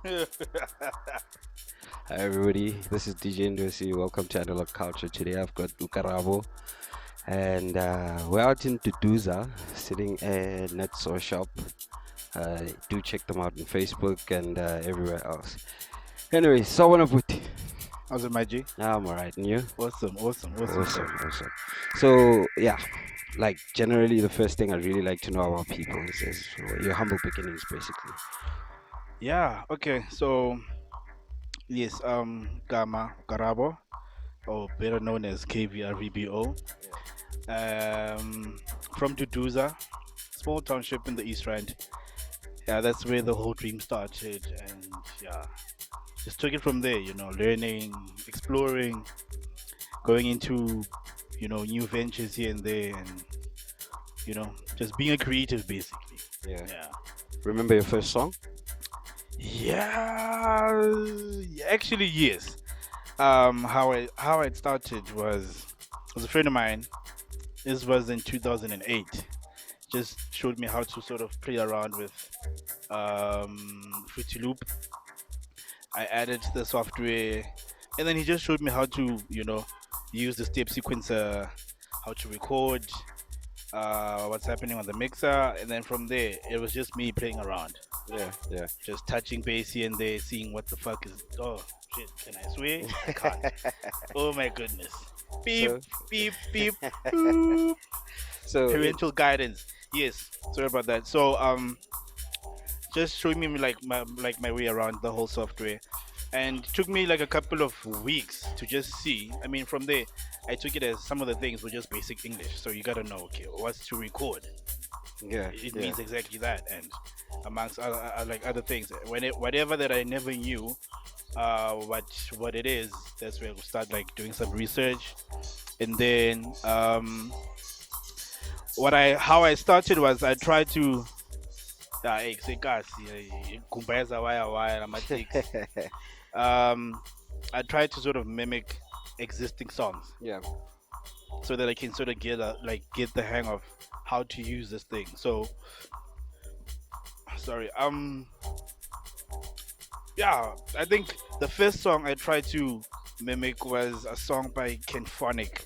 Hi everybody, this is DJ Ndo-C. Welcome to Analog Culture. Today I've got Karabo and we're out in Duduza, sitting at Ndo-C shop. Do check them out on Facebook and everywhere else. Anyway, so one of it. How's it, my G? I'm alright, and you? Awesome, Awesome, sir. awesome. So yeah, like generally the first thing I'd really like to know about people is your humble beginnings, basically. Yeah, okay. So, yes, Karabo, or better known as KVRVBO, from Duduza, small township in the East Rand. Yeah, that's where the whole dream started, and yeah, just took it from there. Learning, exploring, going into new ventures here and there, and just being a creative, basically. Yeah. Yeah. Remember your first song? Yeah, actually, yes. How it started was a friend of mine. This was in 2008. Just showed me how to sort of play around with Fruity Loop. I added the software, and then he just showed me how to use the step sequencer, how to record, what's happening on the mixer, and then from there it was just me playing around. Yeah, yeah. Just touching base here and there, seeing what the fuck is. Oh shit! Can I swear? I can't. Oh my goodness! Beep, So, beep, beep, boop. so Parental guidance. Yes. Sorry about that. So just showing me like my way around the whole software, and it took me like a couple of weeks to just see. I mean, from there, I took it as some of the things were just basic English. So you gotta know, okay, what's to record? yeah, It yeah. means exactly that, and amongst like other things, whatever that I never knew, what it is, that's where we start like doing some research, and then what I how I started was I tried to kumbeza wire amatics. um I tried to sort of mimic existing songs Yeah. so that I can sort of get the hang of how to use this thing. So sorry. Yeah, I think the first song I tried to mimic was a song by Ken Phonic.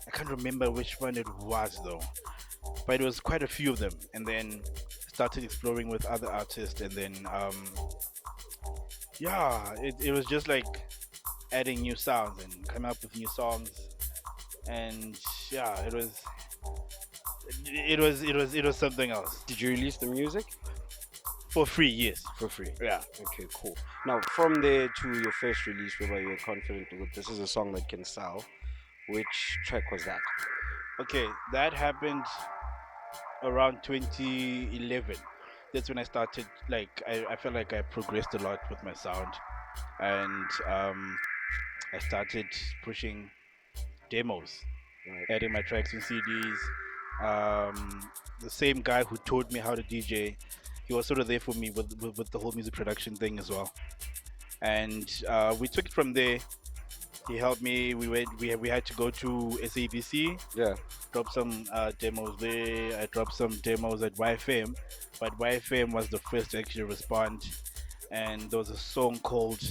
I can't remember which one it was though, but it was quite a few of them. And then started exploring with other artists, and then yeah, it was just like adding new sounds and coming up with new songs. And yeah, it was something else Did you release the music for free. Yes, for free? yeah. Okay, cool. Now, from there to your first release, where you were confident that this is a song that can sell, which track was that? Okay, that happened around 2011. That's when I started. Like, I felt like I progressed a lot with my sound, and I started pushing demos, Right. adding my tracks in CDs. The same guy who taught me how to DJ, he was sort of there for me with the whole music production thing as well. And we took it from there. He helped me. We had to go to SABC, Yeah. drop some demos there. I dropped some demos at YFM, but YFM was the first to actually respond. And there was a song called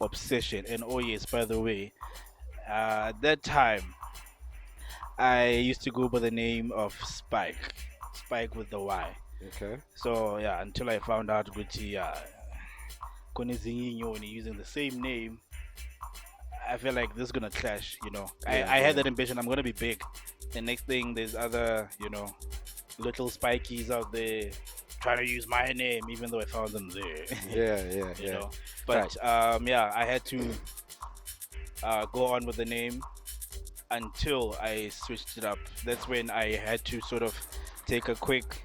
Obsession. And oh yes, by the way, at that time I used to go by the name of Spike, Spike with the Y. Okay. So yeah, until I found out Gucci, using the same name, I feel like this is gonna clash. Yeah, I had yeah. that ambition. I'm gonna be big. The next thing, there's other, little spikies out there trying to use my name, even though I found them there. Yeah, yeah, you yeah. know. Right. But yeah, I had to go on with the name until I switched it up. That's when I had to sort of take a quick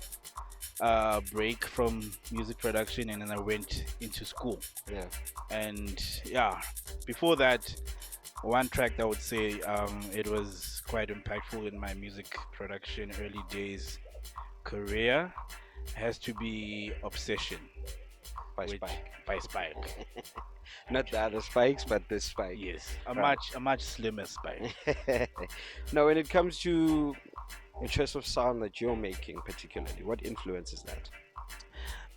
break from music production, and then I went into school. Yeah. And yeah, before that, one track that I would say it was quite impactful in my music production early days career has to be Obsession, By which Spike. by Spike. Not the other spikes, but this spike. Yes, a Right. much slimmer Spike. Now, when it comes to a choice of sound that you're making, particularly, what influences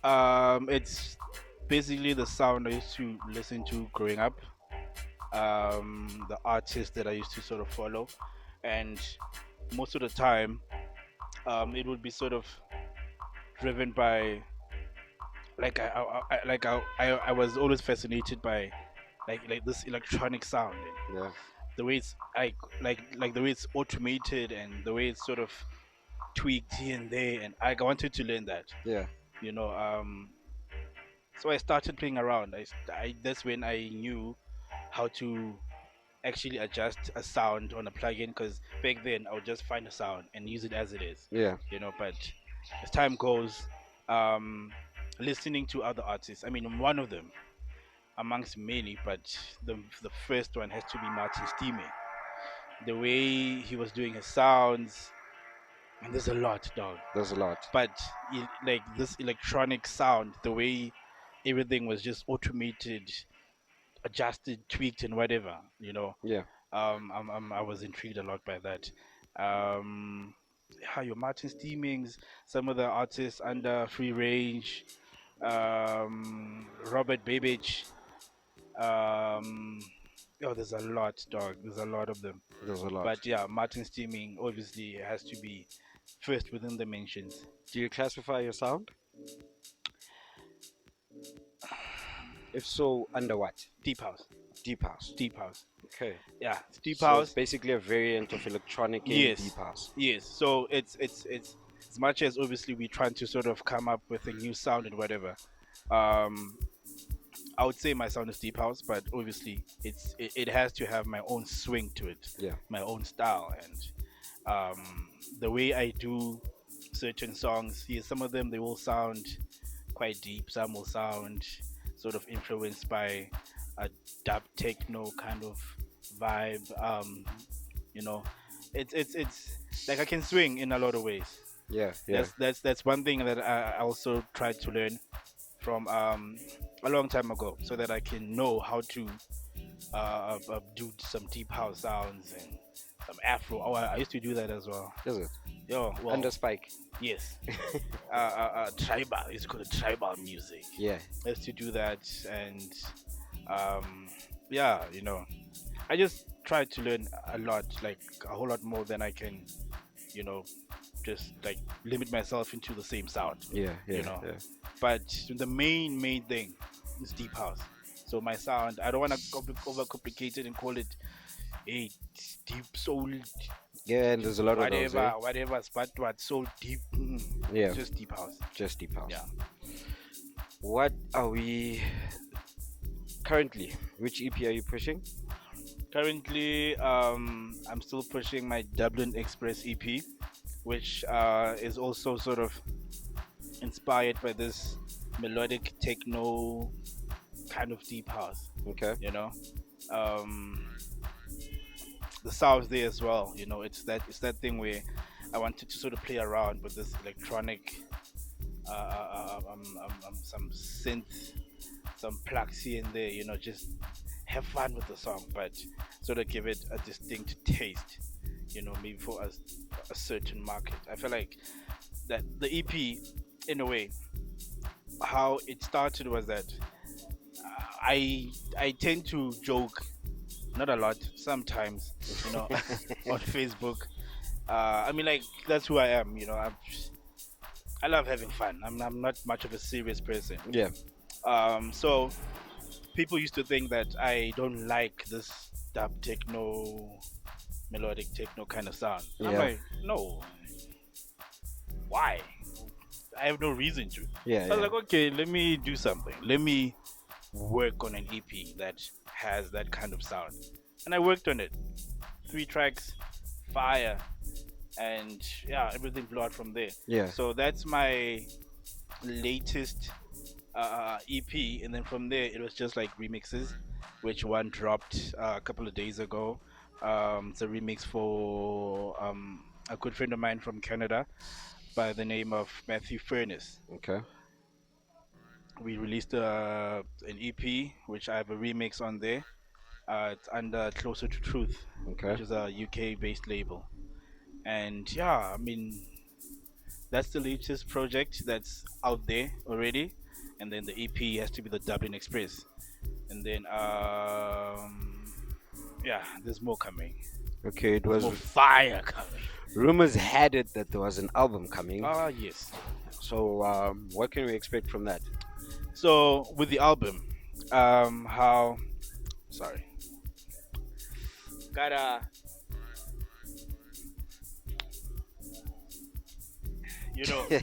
that? It's basically the sound I used to listen to growing up, the artists that I used to sort of follow, and most of the time, it would be sort of driven by like I was always fascinated by like this electronic sound and Yeah. the way it's like the way it's automated and the way it's sort of tweaked here and there, and I wanted to learn that, Yeah. you know. So I started playing around. That's when I knew how to actually adjust a sound on a plugin, because back then I would just find a sound and use it as it is, Yeah. but as time goes, um, listening to other artists, I mean, I'm one of them amongst many, but the first one has to be Martin Steamy. The way he was doing his sounds, and there's a lot, dog. There's a lot. But like this electronic sound, the way everything was just automated, adjusted, tweaked, and whatever, Yeah. I was intrigued a lot by that. How your Martin Steamings, some of the artists under Free Range, Robert Babich, there's a lot, dog. There's a lot of them. There's a lot. But yeah, Martin Steaming obviously has to be first within the mentions. Do you classify your sound? If so, under what? Deep house, Deep house. deep house. Okay. Yeah, it's deep So it's house. basically a variant of electronic in deep Yes, house. yes. So it's as much as obviously we're trying to sort of come up with a new sound and whatever. Um, I would say my sound is deep house, but obviously it has to have my own swing to it, Yeah. my own style, and the way I do certain songs. Yes, some of them they will sound quite deep. Some will sound sort of influenced by a dub techno kind of vibe. You know, it's like I can swing in a lot of ways. Yeah. Yeah. That's one thing that I also tried to learn from a long time ago, so that I can know how to do some deep house sounds and some Afro. Oh, I used to do that as well. Is it? Yo, well, Under spike. yes. Tribal. It's called tribal music. Yeah. I used to do that, and yeah, I just try to learn a lot, like a whole lot more than I can, you know, just like limit myself into the same sound. Yeah. Yeah. You know. Yeah. But the main thing is deep house. So my sound, I don't want to overcomplicate it and call it a deep soul, Yeah. And there's a lot of those. whatever, but what soul deep, Yeah. just deep house. Just deep house. Yeah. What are we currently? Which EP are you pushing? Currently, I'm still pushing my Dublin Express EP, which is also sort of inspired by this melodic techno kind of deep house. Okay. Um, the sounds there as well. It's that thing where I wanted to sort of play around with this electronic, some synth, some plugs here and there. Just have fun with the song, but sort of give it a distinct taste. Maybe for a certain market. I feel like that the EP, in a way, how it started was that I tend to joke, not a lot, sometimes, on Facebook. I mean, like that's who I am. I love having fun. I'm not much of a serious person. Yeah. So people used to think that I don't like this dub techno, melodic techno kind of sound. I'm Yeah. like, no, why? I have no reason to. Yeah. I was Yeah. like, okay, let me do something. Let me work on an EP that has that kind of sound. And I worked on it. 3 tracks, fire, and yeah, everything blew out from there. Yeah. So that's my latest EP, and then from there it was just like remixes, which one dropped a couple of days ago. It's a remix for a good friend of mine from Canada by the name of Matthew Furness. Okay. We released an EP, which I have a remix on there. It's under Closer to Truth, Okay. which is a UK-based label. And yeah, I mean, that's the latest project that's out there already. and then the EP has to be the Dublin Express, and then yeah, there's more coming. Okay, it There's was more fire coming. rumors had it that there was an album coming. Ah, yes. So, what can we expect from that? So with the album, how sorry, gotta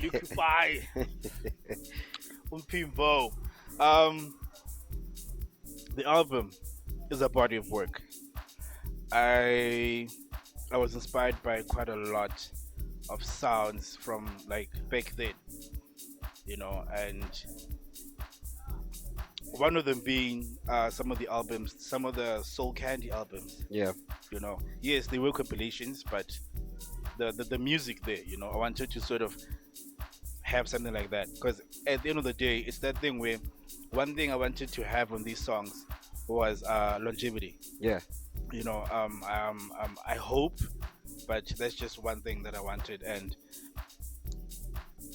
liquefy Umpimbo. Um, the album is a body of work. I I was inspired by quite a lot of sounds from like back then, and one of them being some of the albums, some of the Soul Candy albums. Yeah, Yes, they were compilations, but the music there, I wanted to sort of have something like that because at the end of the day, it's that thing where one thing I wanted to have on these songs was longevity. yeah, I hope, but that's just one thing that I wanted, and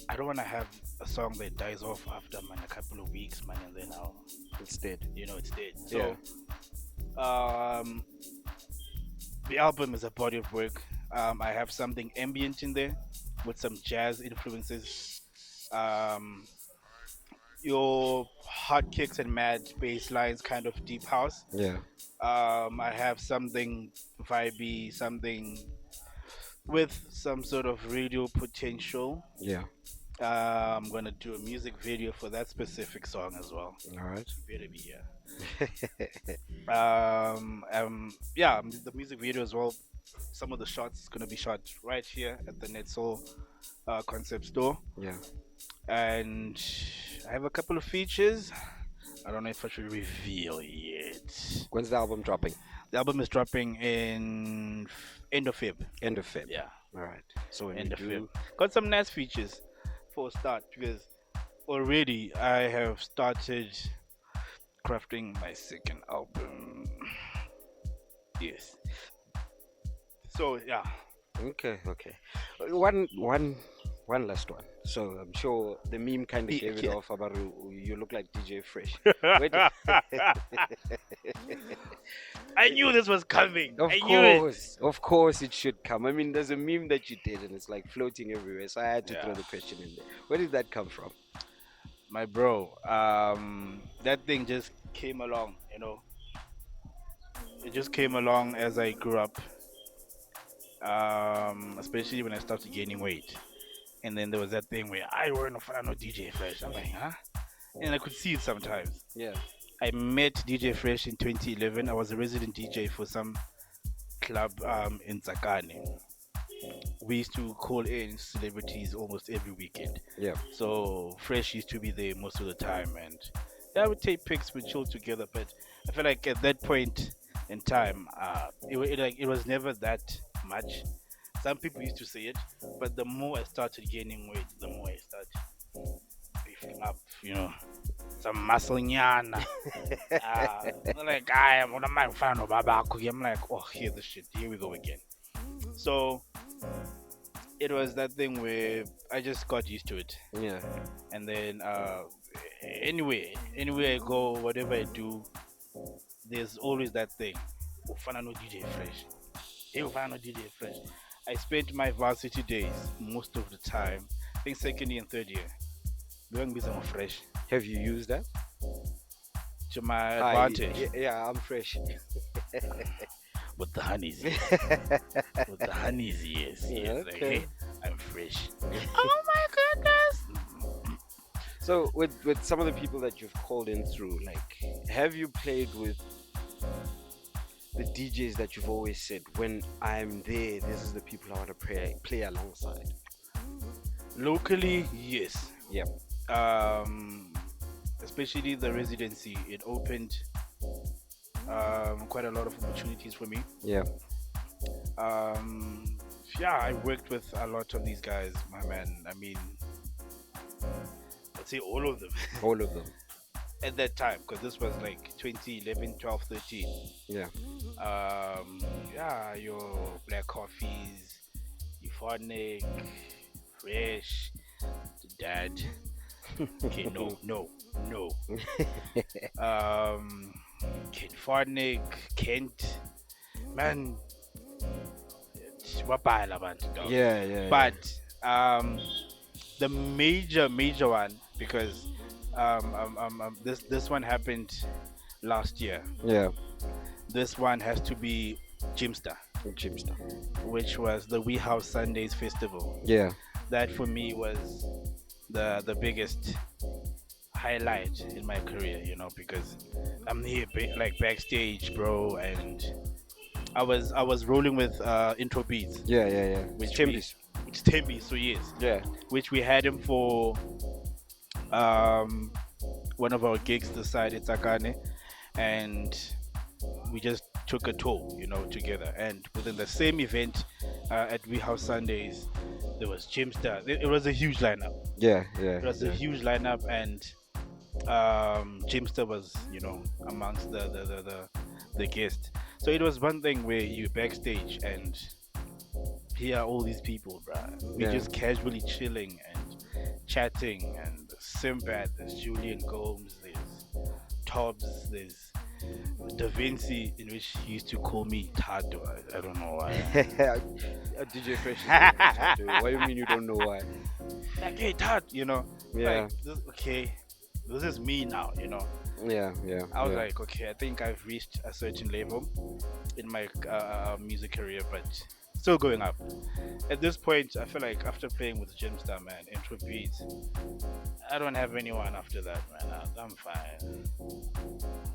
I don't want to have a song that dies off after man a couple of weeks, man, and then instead. it's dead. Yeah, So, the album is a body of work. I have something ambient in there with some jazz influences. Um, your hard kicks and mad bass lines, kind of deep house. yeah, I have something vibey, something with some sort of radio potential. yeah. I'm gonna do a music video for that specific song as well. All right. Better be here. Yeah, the music video as well. Some of the shots is gonna be shot right here at the Netsoul concept store, Yeah. and I have a couple of features. I don't know if I should reveal yet. When's the album dropping? The album is dropping in end of Feb. End of Feb. Yeah, All right. So when end we of Feb. do, Got some nice features for a start because already I have started crafting my second album. Yes. So yeah. okay, okay. One last one. So I'm sure the meme kind of gave it Yeah. off about you look like DJ Fresh. Where did- I knew this was coming. Of I knew it. of course it should come. I mean, there's a meme that you did and it's like floating everywhere. So I had to throw Yeah. the question in there. Where did that come from? My bro, that thing just came along, It just came along as I grew up, especially when I started gaining weight. And then there was that thing where I weren't a fan of DJ Fresh. I'm like, huh? And I could see it sometimes. Yeah. I met DJ Fresh in 2011. I was a resident DJ for some club in Tsakane. We used to call in celebrities almost every weekend. Yeah. So Fresh used to be there most of the time, and yeah, I would take pics, we chill together. But I feel like at that point in time, it was never that much. Some people used to say it, but the more I started gaining weight, the more I started beefing up, some muscle nyana. Like I am one of my fan of Babaku. I'm like, oh, hear the shit. Here we go again. So it was that thing where I just got used to it, Yeah. and then anywhere I go, whatever I do, there's always that thing. Ufana no DJ Fresh. Hey, ufana no DJ Fresh. I spent my varsity days most of the time, I think second year and third year, doing business fresh Have you used that? to my Ah, advantage yeah, I'm fresh. with the honeys. With the honeys, yes. Like, Okay. hey, I'm fresh. Oh my goodness. So with some of the people that you've called in through, like, have you played with the DJs that you've always said, when I'm there, this is the people I want to play alongside? Locally, yes. Yep. Especially the residency, it opened quite a lot of opportunities for me. Yeah. Yeah, I worked with a lot of these guys, my man. I mean, I'd say all of them All of them. at that time, because this was like 2011, 12, 13. Yeah. Yeah, your Black Coffees, Euphonic, Fresh, the Dad. Okay, no, no, no. Um, Kid Farnick, Kent, man, wabhala abantu dog. Yeah, yeah, yeah. But the major one because this one happened last year. Yeah, This one has to be Jimster, Chipster. which was the We House Sundays festival. Yeah, That for me was the biggest highlight in my career, because I'm here like backstage, bro, and I was rolling with intro beats, yeah, yeah, yeah. which we Chimbies. which Tembi, so yes, Yeah, which we had him for um one of our gigs this side at Sakane, and we just took a tour, together. And within the same event at We House Sundays, there was Jimster. It was a huge lineup. yeah, yeah, It was a yeah. huge lineup, and Jimster was, amongst the guest. So it was one thing where you backstage and here are all these people, bruh. We Yeah. just casually chilling and chatting, and Simbat, there's Julian Gomes, there's Tobbs, there's Da Vinci, in which he used to call me Tato. I don't know why. DJ Fresh. Is like, "Tattoo." What do you mean you don't know why? Like, hey, Tat, Yeah, like, okay, this is me now, yeah, yeah, I was yeah. like, okay, I think I've reached a certain level in my music career, but still going up. At this point, I feel like after playing with Jimstar, man, intro beats, I don't have anyone after that, man. I'm fine.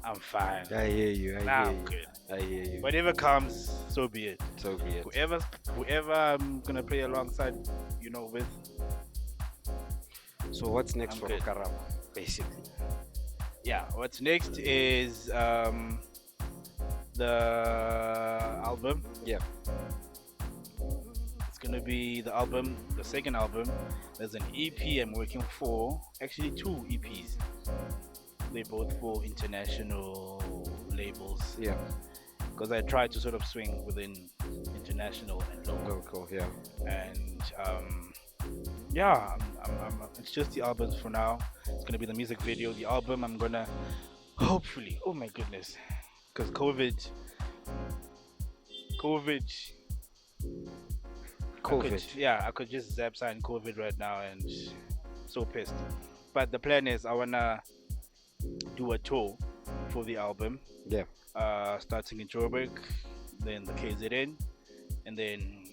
I'm fine. I hear you. I Now hear I'm you. good. I hear you. Whatever comes, so be it. So be it. Whoever I'm gonna play alongside, with, So what's next I'm for good. Karabo, basically? Yeah. What's next is the album. Yeah. It's gonna be the second album. There's an EP I'm working for. Actually, two EPs. They're both for international labels. Yeah. Because I try to sort of swing within international and local. Local. Yeah. And yeah, it's just the albums for now. It's gonna be the music video. The album I'm gonna hopefully. Oh my goodness, because COVID. I could just zap sign COVID right now and so pissed. But the plan is I wanna do a tour for the album. Yeah. Starting in Joburg, then the KZN, and then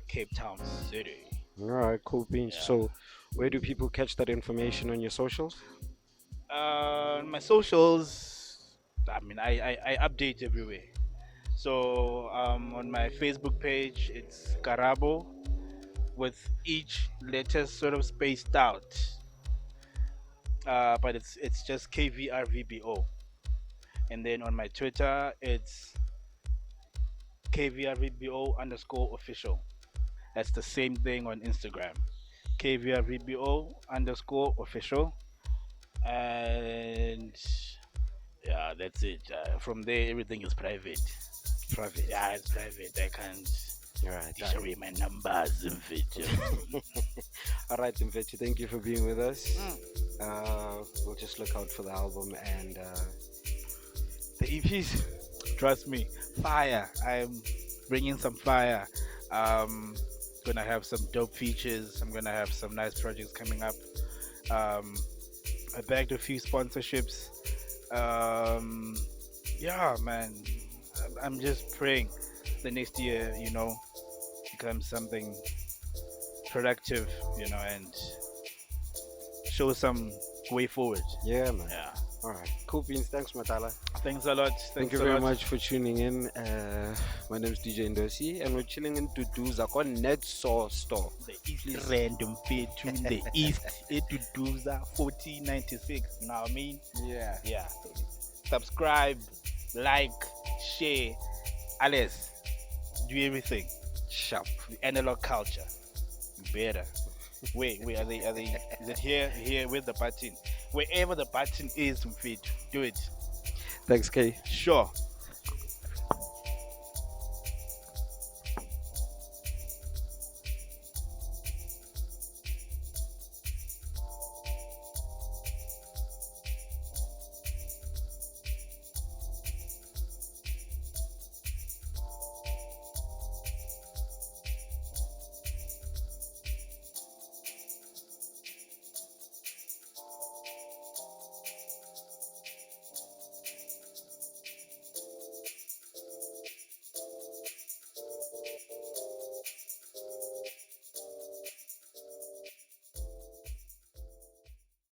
Cape Town City. All right. Cool beans. Yeah. So, where do people catch that information on your socials? My socials, I mean, I update everywhere. So on my Facebook page, it's Karabo with each letter sort of spaced out. But it's just KVRVBO. And then on my Twitter, it's KVRVBO underscore official. That's the same thing on Instagram. KVRVBO underscore official. And yeah, that's it. From there, everything is private. Private. Yeah, it's private. I can't All right. show you my numbers and fit. All right, Mfetti, thank you for being with us. Mm. We'll just look out for the album and the EPs. Trust me, fire. I'm bringing some fire. Gonna have some dope features. I'm gonna have some nice projects coming up. I bagged a few sponsorships. Yeah, man. I'm just praying the next year, becomes something productive, and show some way forward. Yeah, man. Yeah. All right. Cool beans. Thanks, Matala. Thanks a lot. Thank Thanks you a very lot. much for tuning in. My name is DJ Ndo-C, and we're chilling in Duduza on Ndo-C store. The East Random Fit to the East Eduduza 1496. You know what I mean? Yeah. Yeah. Subscribe, like, share. Alice, do everything. Sharp. The analog culture. Better. Wait, are they is it here with the button? Wherever the button is, fit, do it. Thanks, Kay. Sure.